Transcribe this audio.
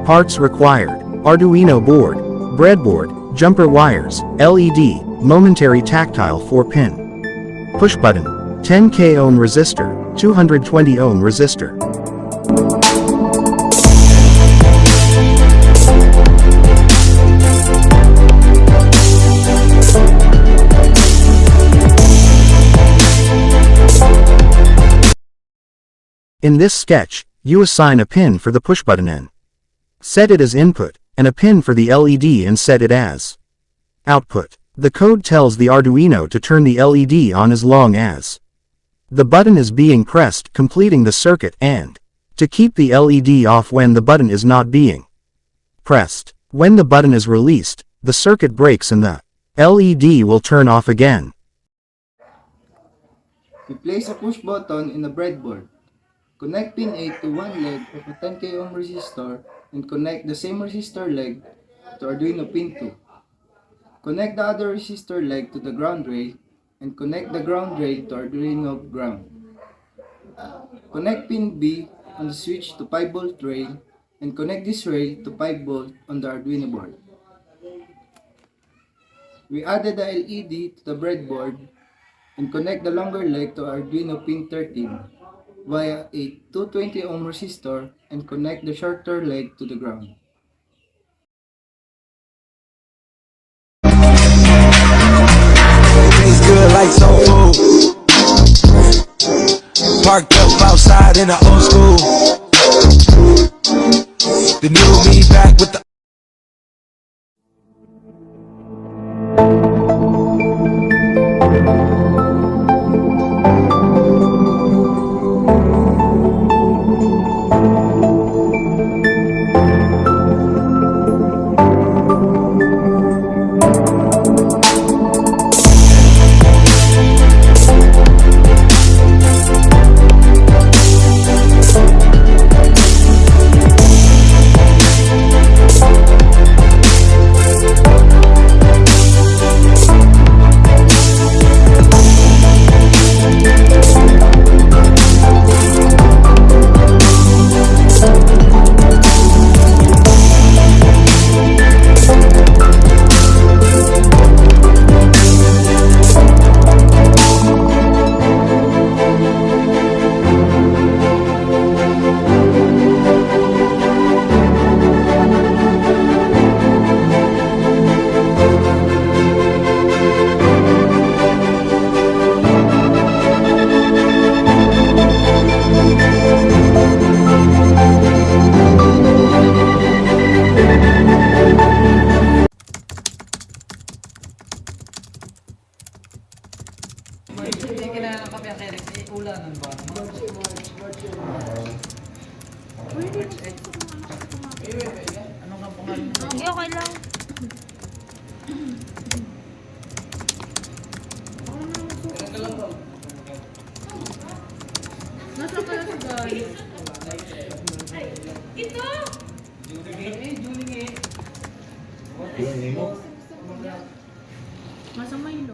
Parts required: Arduino board, breadboard, jumper wires, LED, momentary tactile 4-pin. Push button, 10K ohm resistor, 220 ohm resistor. In this sketch, you assign a pin for the push button and set it as input, and a pin for the LED and set it as output. The code tells the Arduino to turn the LED on as long as the button is being pressed, completing the circuit, and to keep the LED off when the button is not being pressed. When the button is released, the circuit breaks and the LED will turn off again. We place a push button in a breadboard. Connect pin 8 to one leg of a 10K ohm resistor and connect the same resistor leg to Arduino pin 2. Connect the other resistor leg to the ground rail and connect the ground rail to Arduino ground. Connect pin B on the switch to 5V rail and connect this rail to 5V on the Arduino board. We added the LED to the breadboard and connect the longer leg to Arduino pin 13 via a 220 ohm resistor and connect the shorter leg to the ground. Tastes good like soul food. Parked up outside in the old school. The new me back with the Hindi kailangan ng kape ang Eric. Ulanan ba? Anong kampungan? Okay, okay lang. Nasa ka na si guys? Ito! Juling eh. Masama yun.